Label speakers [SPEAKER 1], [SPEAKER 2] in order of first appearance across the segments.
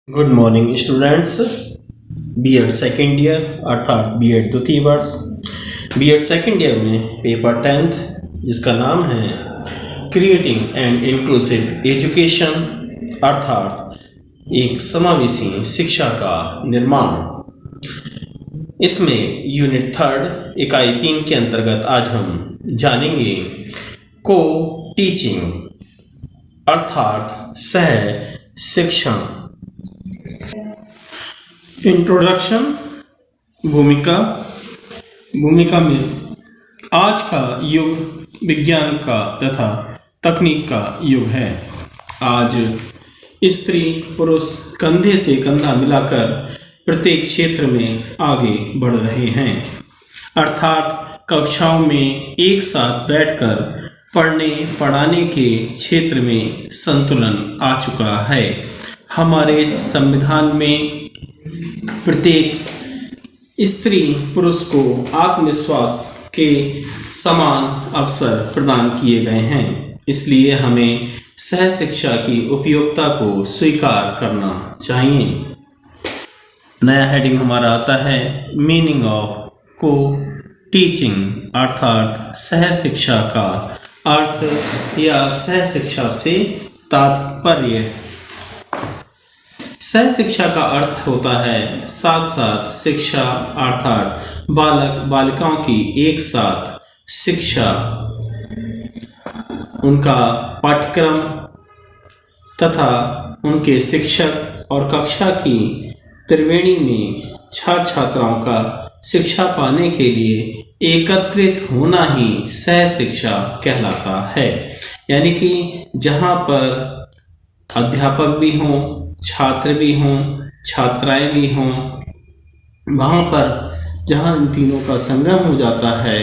[SPEAKER 1] Good morning students. BEd second year अर्थात BEd द्वितीय वर्ष बीएड सेकेंड ईयर में पेपर 10th जिसका नाम है क्रिएटिंग एंड इंक्लूसिव एजुकेशन अर्थात एक समावेशी शिक्षा का निर्माण। इसमें यूनिट 3 इकाई 3 के अंतर्गत आज हम जानेंगे को टीचिंग अर्थात सह शिक्षण। इंट्रोडक्शन। भूमिका में आज का युग विज्ञान का तथा तकनीक का युग है। आज स्त्री पुरुष कंधे से कंधा मिलाकर प्रत्येक क्षेत्र में आगे बढ़ रहे हैं अर्थात कक्षाओं में एक साथ बैठकर पढ़ने पढ़ाने के क्षेत्र में संतुलन आ चुका है। हमारे संविधान में प्रत्येक स्त्री पुरुष को आत्मविश्वास के समान अवसर प्रदान किए गए हैं। इसलिए हमें सह शिक्षा की उपयोगिता को स्वीकार करना चाहिए। नया हेडिंग हमारा आता है मीनिंग ऑफ को टीचिंग अर्थात सह शिक्षा का अर्थ या सह शिक्षा से तात्पर्य। सह शिक्षा का अर्थ होता है साथ साथ शिक्षा अर्थात बालक बालिकाओं की एक साथ शिक्षा, उनका पाठ्यक्रम तथा उनके शिक्षक और कक्षा की त्रिवेणी में छात्र छात्राओं का शिक्षा पाने के लिए एकत्रित होना ही सह शिक्षा कहलाता है। यानी कि जहाँ पर अध्यापक भी हों, छात्र भी हों, छात्राएं भी हों, वहाँ पर जहाँ इन तीनों का संगम हो जाता है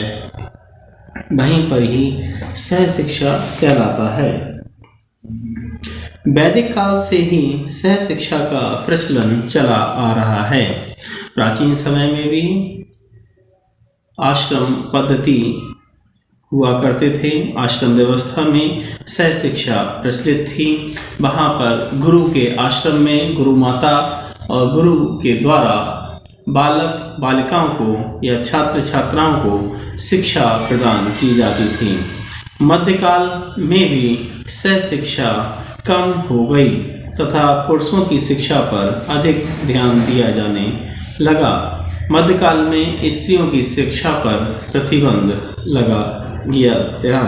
[SPEAKER 1] वहीं पर ही सह शिक्षा कहलाता है। वैदिक काल से ही सह शिक्षा का प्रचलन चला आ रहा है। प्राचीन समय में भी आश्रम पद्धति हुआ करते थे। आश्रम व्यवस्था में सह शिक्षा प्रचलित थी। वहाँ पर गुरु के आश्रम में गुरु माता और गुरु के द्वारा बालक बालिकाओं को या छात्र छात्राओं को शिक्षा प्रदान की जाती थी। मध्यकाल में भी सह शिक्षा कम हो गई तथा पुरुषों की शिक्षा पर अधिक ध्यान दिया जाने लगा। मध्यकाल में स्त्रियों की शिक्षा पर प्रतिबंध लगा गया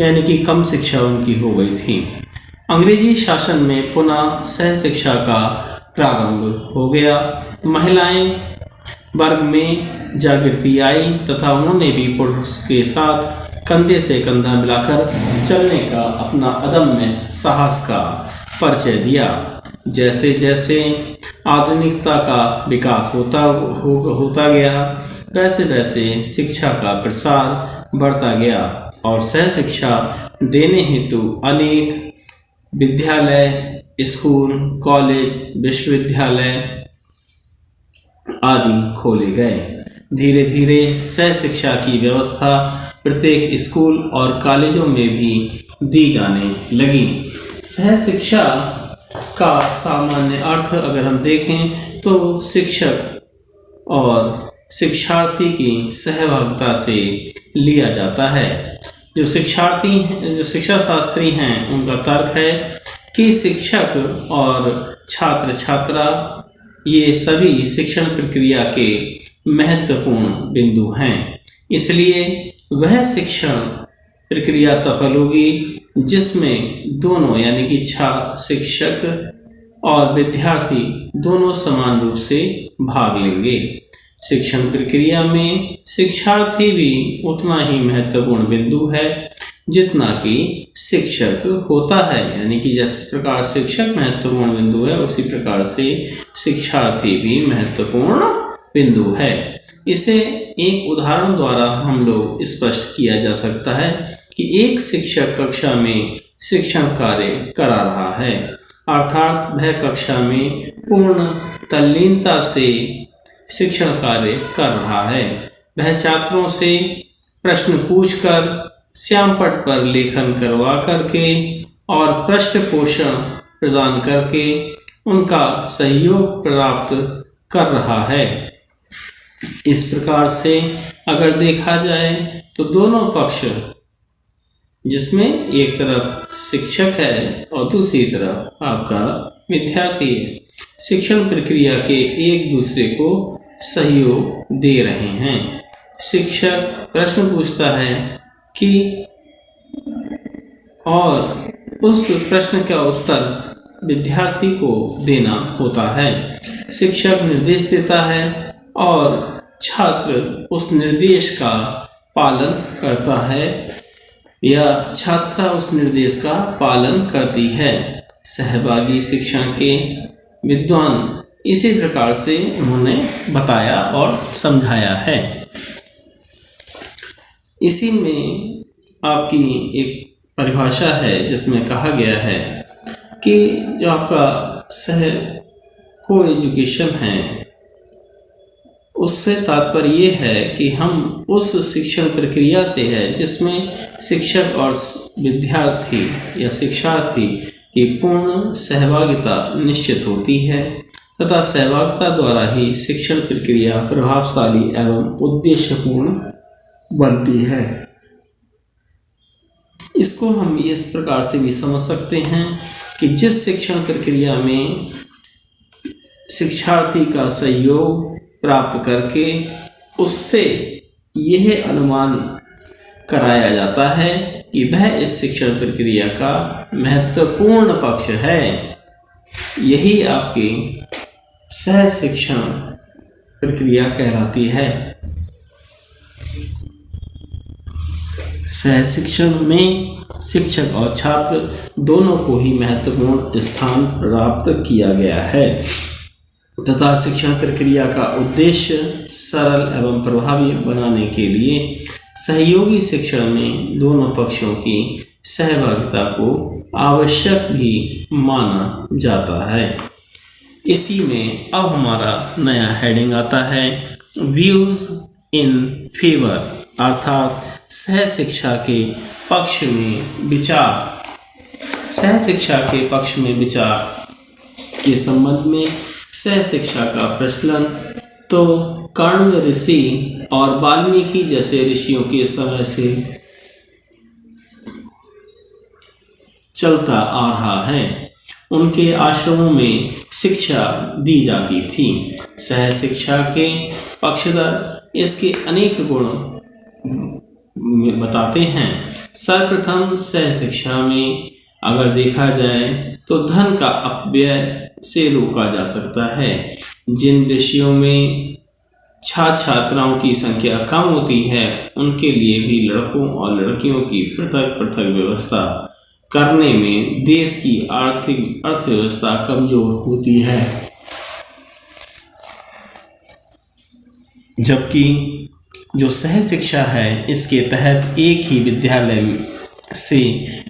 [SPEAKER 1] यानी कि कम शिक्षा उनकी हो गई थी। अंग्रेजी शासन में पुनः सह शिक्षा का प्रारंभ हो गया। महिलाएं वर्ग में जागृति आई तथा उन्होंने भी पुरुष के साथ कंधे से कंधा मिलाकर चलने का अपना अदम्य साहस का परिचय दिया। जैसे जैसे आधुनिकता का विकास होता गया वैसे वैसे शिक्षा का प्रसार बढ़ता गया और सह शिक्षा देने हेतु अनेक विद्यालय, स्कूल, कॉलेज, विश्वविद्यालय आदि खोले गए। धीरे धीरे सह शिक्षा की व्यवस्था प्रत्येक स्कूल और कॉलेजों में भी दी जाने लगी। सह शिक्षा का सामान्य अर्थ अगर हम देखें तो शिक्षक और शिक्षार्थी की सहभागिता से लिया जाता है। जो शिक्षा शास्त्री हैं उनका तर्क है कि शिक्षक और छात्र छात्रा ये सभी शिक्षण प्रक्रिया के महत्वपूर्ण बिंदु हैं। इसलिए वह शिक्षण प्रक्रिया सफल होगी जिसमें दोनों यानी कि शिक्षक और विद्यार्थी दोनों समान रूप से भाग लेंगे। शिक्षण प्रक्रिया में शिक्षार्थी भी उतना ही महत्वपूर्ण बिंदु है जितना कि शिक्षक होता है। यानी कि जिस प्रकार शिक्षक महत्वपूर्ण बिंदु है उसी प्रकार से शिक्षार्थी भी महत्वपूर्ण बिंदु है। इसे एक उदाहरण द्वारा हम लोग स्पष्ट किया जा सकता है कि एक शिक्षक कक्षा में शिक्षण कार्य करा रहा है अर्थात वह कक्षा में पूर्ण तल्लीनता से शिक्षण कार्य कर रहा है। वह छात्रों से प्रश्न पूछकर श्यामपट्ट पर लेखन करवा करके और पृष्ठ पोषण प्रदान करके उनका सहयोग प्राप्त कर रहा है। इस प्रकार से अगर देखा जाए तो दोनों पक्ष, जिसमें एक तरफ शिक्षक है और दूसरी तरफ आपका विद्यार्थी है, शिक्षण प्रक्रिया के एक दूसरे को सहयोग दे रहे हैं। शिक्षक प्रश्न पूछता है कि और उस प्रश्न का उत्तर विद्यार्थी को देना होता है। शिक्षक निर्देश देता है और छात्र उस निर्देश का पालन करता है या छात्रा उस निर्देश का पालन करती है। सहभागी शिक्षण के विद्वान इसी प्रकार से उन्होंने बताया और समझाया है। इसी में आपकी एक परिभाषा है जिसमें कहा गया है कि जो आपका को एजुकेशन है, उससे तात्पर्य ये है कि हम उस शिक्षण प्रक्रिया से है जिसमें शिक्षक और विद्यार्थी या शिक्षार्थी की पूर्ण सहभागिता निश्चित होती है तथा सहभागिता द्वारा ही शिक्षण प्रक्रिया प्रभावशाली एवं उद्देश्यपूर्ण बनती है। इसको हम इस प्रकार से भी समझ सकते हैं कि जिस शिक्षण प्रक्रिया में शिक्षार्थी का सहयोग प्राप्त करके उससे यह अनुमान कराया जाता है कि वह इस शिक्षण प्रक्रिया का महत्वपूर्ण पक्ष है, यही आपकी सह शिक्षण प्रक्रिया कहलाती है। सह शिक्षण में शिक्षक और छात्र दोनों को ही महत्वपूर्ण स्थान प्राप्त किया गया है तथा शिक्षण प्रक्रिया का उद्देश्य सरल एवं प्रभावी बनाने के लिए सहयोगी शिक्षण में दोनों पक्षों की सहभागिता को आवश्यक भी माना जाता है। इसी में अब हमारा नया हेडिंग आता है व्यूज इन फेवर, अर्थात सह शिक्षा के पक्ष में विचार। सह शिक्षा के पक्ष में विचार के संबंध में सह शिक्षा का प्रचलन तो कर्ण ऋषि और वाल्मीकि जैसे ऋषियों के समय से चलता आ रहा है। उनके आश्रमों में शिक्षा दी जाती थी। सह शिक्षा के पक्षधर इसके अनेक गुण बताते हैं। सर्वप्रथम सह शिक्षा में अगर देखा जाए तो धन का अपव्यय से रोका जा सकता है। जिन विषयों में छात्राओं की संख्या कम होती है उनके लिए भी लड़कों और लड़कियों की पृथक पृथक व्यवस्था करने में देश की आर्थिक अर्थव्यवस्था कमजोर होती है, जबकि जो सह शिक्षा है इसके तहत एक ही विद्यालय से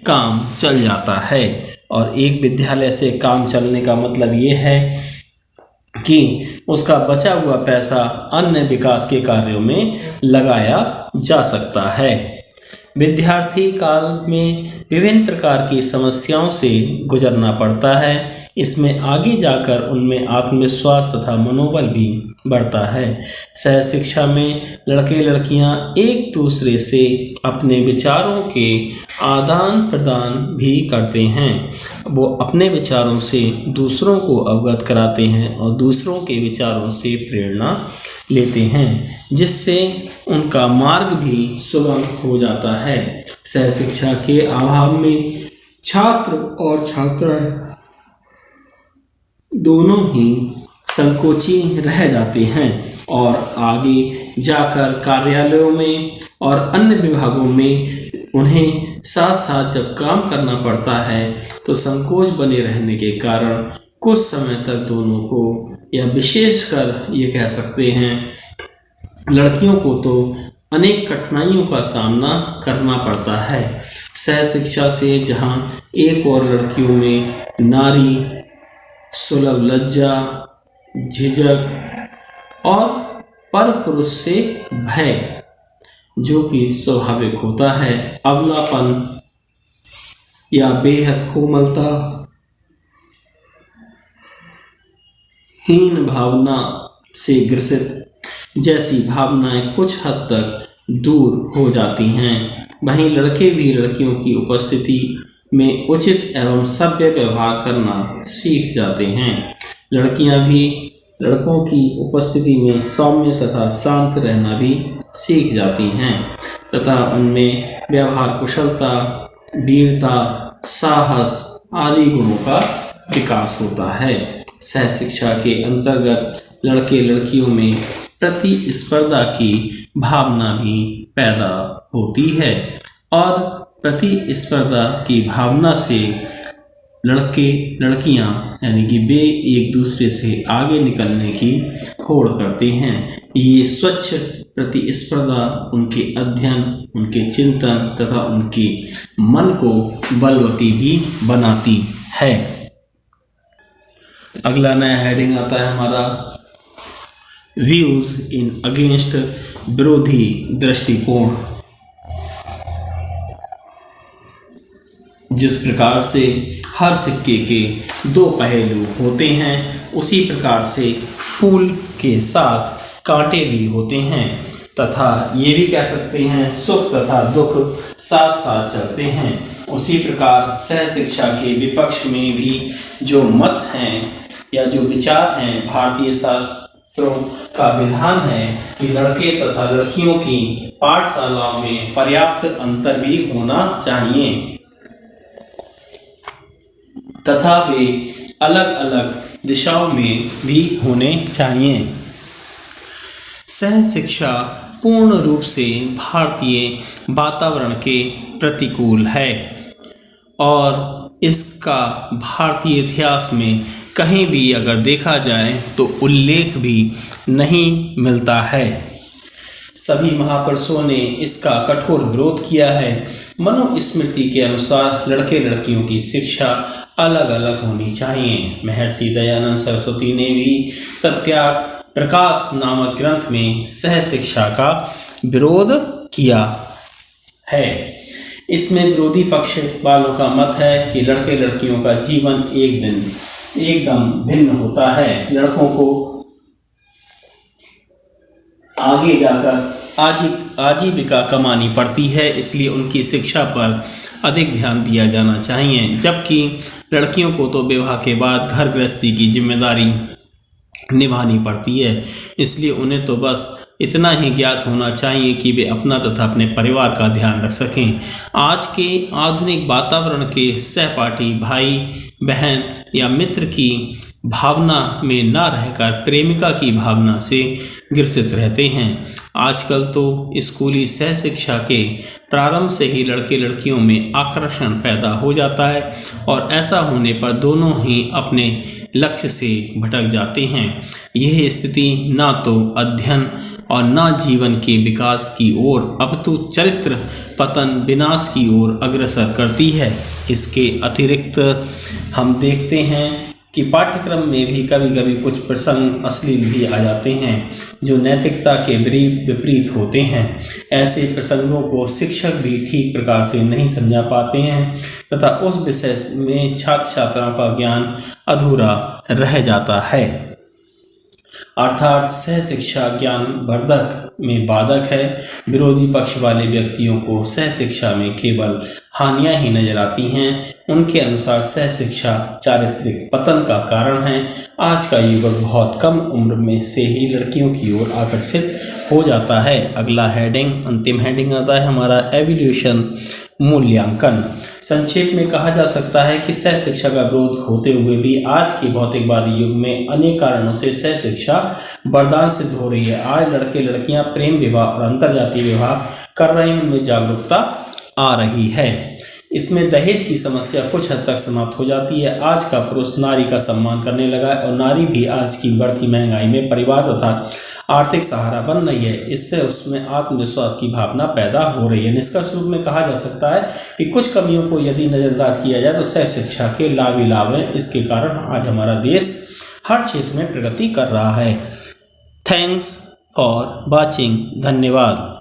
[SPEAKER 1] काम चल जाता है। और एक विद्यालय से काम चलने का मतलब ये है कि उसका बचा हुआ पैसा अन्य विकास के कार्यों में लगाया जा सकता है। विद्यार्थी काल में विभिन्न प्रकार की समस्याओं से गुजरना पड़ता है। इसमें आगे जाकर उनमें आत्मविश्वास तथा मनोबल भी बढ़ता है। सह शिक्षा में लड़के लड़कियां एक दूसरे से अपने विचारों के आदान प्रदान भी करते हैं। वो अपने विचारों से दूसरों को अवगत कराते हैं और दूसरों के विचारों से प्रेरणा लेते हैं, जिससे उनका मार्ग भी सुगम हो जाता है। सह शिक्षा के अभाव में छात्र और छात्राएं दोनों ही संकोची रह जाते हैं और आगे जाकर कार्यालयों में और अन्य विभागों में उन्हें साथ साथ जब काम करना पड़ता है तो संकोच बने रहने के कारण कुछ समय तक दोनों को, या विशेषकर ये कह सकते हैं लड़कियों को, तो अनेक कठिनाइयों का सामना करना पड़ता है। सह शिक्षा से जहाँ एक और लड़कियों में नारी सुलभ लज्जा, झिझक और पर पुरुष से भय, जो कि स्वाभाविक होता है, अबलापन या बेहद कोमलता हीन भावना से ग्रसित जैसी भावनाएं कुछ हद तक दूर हो जाती हैं। वहीं लड़के भी लड़कियों की उपस्थिति में उचित एवं सभ्य व्यवहार करना सीख जाते हैं। लड़कियां भी लड़कों की उपस्थिति में सौम्य तथा शांत रहना भी सीख जाती हैं तथा उनमें व्यवहार कुशलता, वीरता, साहस आदि गुणों का विकास होता है। सहशिक्षा के अंतर्गत लड़के लड़कियों में प्रतिस्पर्धा की भावना भी पैदा होती है और प्रतिस्पर्धा की भावना से लड़के लड़कियां यानी कि वे एक दूसरे से आगे निकलने की होड़ करते हैं। ये स्वच्छ प्रतिस्पर्धा उनके अध्ययन, उनके चिंतन तथा उनके मन को बलवती भी बनाती है। अगला नया हेडिंग आता है हमारा व्यूज इन अगेंस्ट विरोधी दृष्टिकोण। जिस प्रकार से हर सिक्के के दो पहलू होते हैं, उसी प्रकार से फूल के साथ कांटे भी होते हैं तथा ये भी कह सकते हैं सुख तथा दुख साथ साथ चलते हैं। उसी प्रकार सहशिक्षा के विपक्ष में भी जो मत हैं या जो विचार हैं, भारतीय शास्त्रों का विधान है कि लड़के तथा लड़कियों की पाठशालाओं में पर्याप्त अंतर भी होना चाहिए तथा वे अलग अलग दिशाओं में भी होने चाहिए। सहशिक्षा पूर्ण रूप से भारतीय वातावरण के प्रतिकूल है और इसका भारतीय इतिहास में कहीं भी अगर देखा जाए तो उल्लेख भी नहीं मिलता है। सभी महापुरुषों ने इसका कठोर विरोध किया है। मनुस्मृति के अनुसार लड़के लड़कियों की शिक्षा अलग अलग होनी चाहिए। महर्षि दयानंद सरस्वती ने भी सत्यार्थ प्रकाश नामक ग्रंथ में सहशिक्षा का विरोध किया है। इसमें विरोधी पक्ष वालों का मत है कि लड़के लड़कियों का जीवन एक दिन एकदम भिन्न होता है। लड़कों को आगे जाकर आजीविका कमानी पड़ती है, इसलिए उनकी शिक्षा पर अधिक ध्यान दिया जाना चाहिए, जबकि लड़कियों को तो विवाह के बाद घर गृहस्थी की जिम्मेदारी निभानी पड़ती है। इसलिए उन्हें तो बस इतना ही ज्ञात होना चाहिए कि वे अपना तथा अपने परिवार का ध्यान रख सकें। आज के आधुनिक वातावरण के सहपाठी भाई बहन या मित्र की भावना में न रहकर प्रेमिका की भावना से ग्रसित रहते हैं। आजकल तो स्कूली सहशिक्षा के प्रारंभ से ही लड़के लड़कियों में आकर्षण पैदा हो जाता है और ऐसा होने पर दोनों ही अपने लक्ष्य से भटक जाते हैं। यह स्थिति न तो अध्ययन और न जीवन के विकास की ओर अपितु चरित्र पतन विनाश की ओर अग्रसर करती है। इसके अतिरिक्त हम देखते हैं कि पाठ्यक्रम में भी कभी कभी कुछ प्रसंग अश्लील भी आ जाते हैं जो नैतिकता के विपरीत होते हैं। ऐसे प्रसंगों को शिक्षक भी ठीक प्रकार से नहीं समझा पाते हैं तथा उस विषय में छात्र छात्राओं का ज्ञान अधूरा रह जाता है। अर्थात सहशिक्षा ज्ञान वर्धक में बाधक है। विरोधी पक्ष वाले व्यक्तियों को सहशिक्षा में केवल हानियां ही नजर आती हैं। उनके अनुसार सहशिक्षा चारित्रिक पतन का कारण है। आज का युवक बहुत कम उम्र में से ही लड़कियों की ओर आकर्षित हो जाता है। अगला हेडिंग, अंतिम हेडिंग आता है हमारा एवोल्यूशन मूल्यांकन। संक्षेप में कहा जा सकता है कि सहशिक्षा का विरोध होते हुए भी आज के भौतिकवादी युग में अनेक कारणों से सहशिक्षा वरदान सिद्ध हो रही है। आज लड़के लड़कियां प्रेम विवाह और अंतरजातीय विवाह कर रहे हैं, उनमें जागरूकता आ रही है। इसमें दहेज की समस्या कुछ हद तक समाप्त हो जाती है। आज का पुरुष नारी का सम्मान करने लगा है और नारी भी आज की बढ़ती महंगाई में परिवार तथा आर्थिक सहारा बन रही है। इससे उसमें आत्मविश्वास की भावना पैदा हो रही है। निष्कर्ष रूप में कहा जा सकता है कि कुछ कमियों को यदि नजरअंदाज किया जाए तो सहशिक्षा के लाभ ही लाभ हैं। इसके कारण आज हमारा देश हर क्षेत्र में प्रगति कर रहा है। Thanks for watching. धन्यवाद।